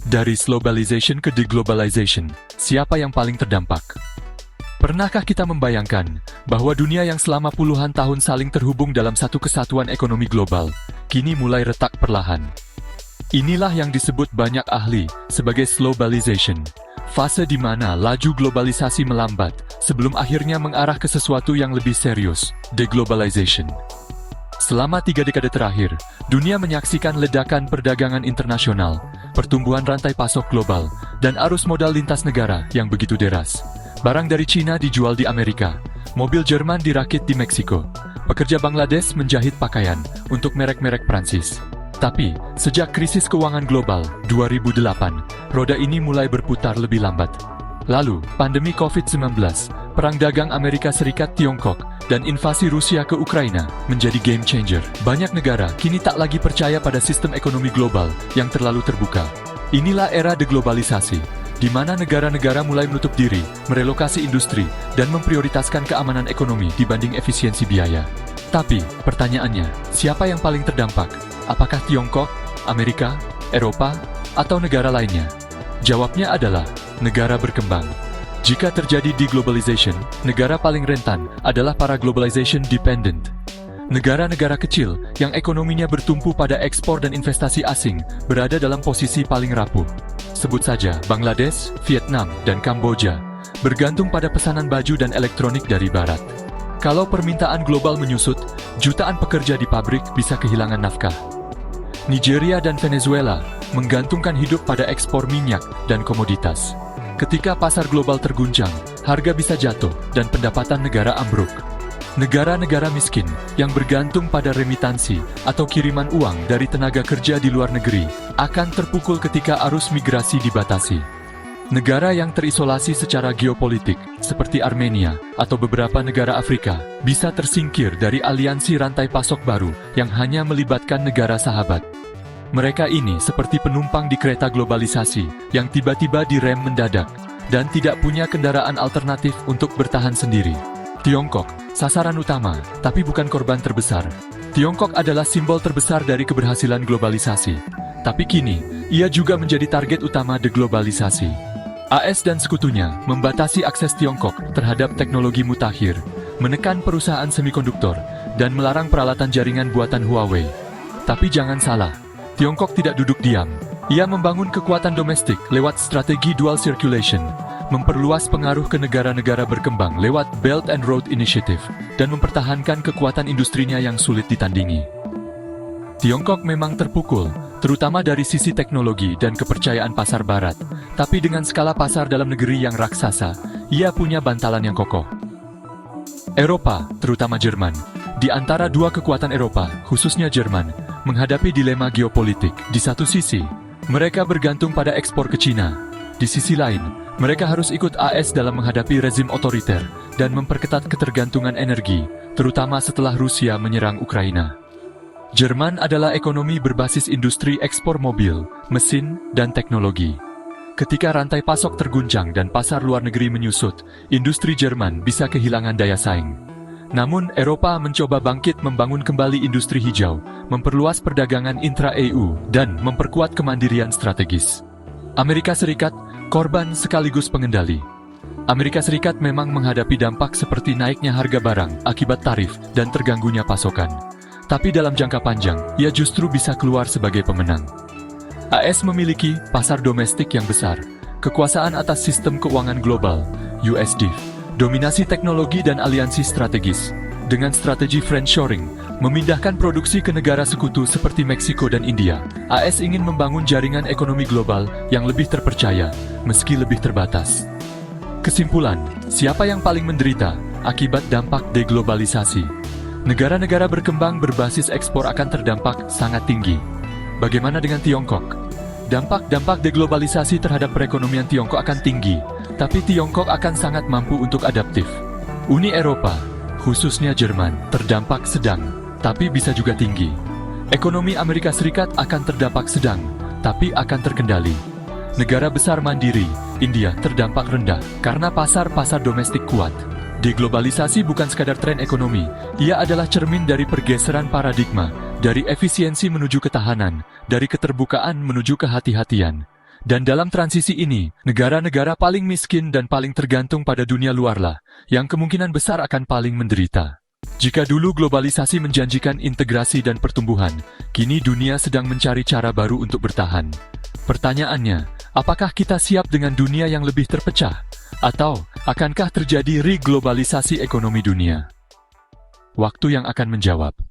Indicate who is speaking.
Speaker 1: Dari globalization ke deglobalization, siapa yang paling terdampak? Pernahkah kita membayangkan bahwa dunia yang selama puluhan tahun saling terhubung dalam satu kesatuan ekonomi global, kini mulai retak perlahan? Inilah yang disebut banyak ahli sebagai globalization, fase di mana laju globalisasi melambat sebelum akhirnya mengarah ke sesuatu yang lebih serius, deglobalization. Selama 3 dekade terakhir, dunia menyaksikan ledakan perdagangan internasional, pertumbuhan rantai pasok global, dan arus modal lintas negara yang begitu deras. Barang dari Cina dijual di Amerika, mobil Jerman dirakit di Meksiko, pekerja Bangladesh menjahit pakaian untuk merek-merek Prancis. Tapi, sejak krisis keuangan global 2008, roda ini mulai berputar lebih lambat. Lalu, pandemi COVID-19, perang dagang Amerika Serikat-Tiongkok, dan invasi Rusia ke Ukraina menjadi game changer. Banyak negara kini tak lagi percaya pada sistem ekonomi global yang terlalu terbuka. Inilah era deglobalisasi, di mana negara-negara mulai menutup diri, merelokasi industri, dan memprioritaskan keamanan ekonomi dibanding efisiensi biaya. Tapi, pertanyaannya, siapa yang paling terdampak? Apakah Tiongkok, Amerika, Eropa, atau negara lainnya? Jawabnya adalah negara berkembang. Jika terjadi deglobalization, negara paling rentan adalah para globalization dependent. Negara-negara kecil yang ekonominya bertumpu pada ekspor dan investasi asing berada dalam posisi paling rapuh. Sebut saja Bangladesh, Vietnam, dan Kamboja, bergantung pada pesanan baju dan elektronik dari barat. Kalau permintaan global menyusut, jutaan pekerja di pabrik bisa kehilangan nafkah. Nigeria dan Venezuela menggantungkan hidup pada ekspor minyak dan komoditas. Ketika pasar global terguncang, harga bisa jatuh dan pendapatan negara ambruk. Negara-negara miskin yang bergantung pada remitansi atau kiriman uang dari tenaga kerja di luar negeri akan terpukul ketika arus migrasi dibatasi. Negara yang terisolasi secara geopolitik, seperti Armenia atau beberapa negara Afrika, bisa tersingkir dari aliansi rantai pasok baru yang hanya melibatkan negara sahabat. Mereka ini seperti penumpang di kereta globalisasi yang tiba-tiba direm mendadak dan tidak punya kendaraan alternatif untuk bertahan sendiri. Tiongkok, sasaran utama, tapi bukan korban terbesar. Tiongkok adalah simbol terbesar dari keberhasilan globalisasi. Tapi kini, ia juga menjadi target utama deglobalisasi. AS dan sekutunya membatasi akses Tiongkok terhadap teknologi mutakhir, menekan perusahaan semikonduktor, dan melarang peralatan jaringan buatan Huawei. Tapi jangan salah, Tiongkok tidak duduk diam. Ia membangun kekuatan domestik lewat strategi dual circulation, memperluas pengaruh ke negara-negara berkembang lewat Belt and Road Initiative, dan mempertahankan kekuatan industrinya yang sulit ditandingi. Tiongkok memang terpukul, terutama dari sisi teknologi dan kepercayaan pasar barat, tapi dengan skala pasar dalam negeri yang raksasa, ia punya bantalan yang kokoh. Eropa, terutama Jerman, di antara dua kekuatan Eropa, khususnya Jerman, menghadapi dilema geopolitik. Di satu sisi, mereka bergantung pada ekspor ke Cina. Di sisi lain, mereka harus ikut AS dalam menghadapi rezim otoriter dan memperketat ketergantungan energi, terutama setelah Rusia menyerang Ukraina. Jerman adalah ekonomi berbasis industri ekspor mobil, mesin, dan teknologi. Ketika rantai pasok terguncang dan pasar luar negeri menyusut, industri Jerman bisa kehilangan daya saing. Namun, Eropa mencoba bangkit membangun kembali industri hijau, memperluas perdagangan intra-EU, dan memperkuat kemandirian strategis. Amerika Serikat, korban sekaligus pengendali. Amerika Serikat memang menghadapi dampak seperti naiknya harga barang akibat tarif dan terganggunya pasokan. Tapi dalam jangka panjang, ia justru bisa keluar sebagai pemenang. AS memiliki pasar domestik yang besar, kekuasaan atas sistem keuangan global, USD, dominasi teknologi dan aliansi strategis. Dengan strategi friendshoring, memindahkan produksi ke negara sekutu seperti Meksiko dan India, AS ingin membangun jaringan ekonomi global yang lebih terpercaya, meski lebih terbatas. Kesimpulan, siapa yang paling menderita akibat dampak deglobalisasi? Negara-negara berkembang berbasis ekspor akan terdampak sangat tinggi. Bagaimana dengan Tiongkok? Dampak deglobalisasi terhadap perekonomian Tiongkok akan tinggi, tapi Tiongkok akan sangat mampu untuk adaptif. Uni Eropa, khususnya Jerman, terdampak sedang, tapi bisa juga tinggi. Ekonomi Amerika Serikat akan terdampak sedang, tapi akan terkendali. Negara besar mandiri, India, terdampak rendah, karena pasar-pasar domestik kuat. Deglobalisasi bukan sekadar tren ekonomi, ia adalah cermin dari pergeseran paradigma, dari efisiensi menuju ketahanan, dari keterbukaan menuju kehati-hatian. Dan dalam transisi ini, negara-negara paling miskin dan paling tergantung pada dunia luarlah, yang kemungkinan besar akan paling menderita. Jika dulu globalisasi menjanjikan integrasi dan pertumbuhan, kini dunia sedang mencari cara baru untuk bertahan. Pertanyaannya, apakah kita siap dengan dunia yang lebih terpecah? Atau, akankah terjadi reglobalisasi ekonomi dunia? Waktu yang akan menjawab.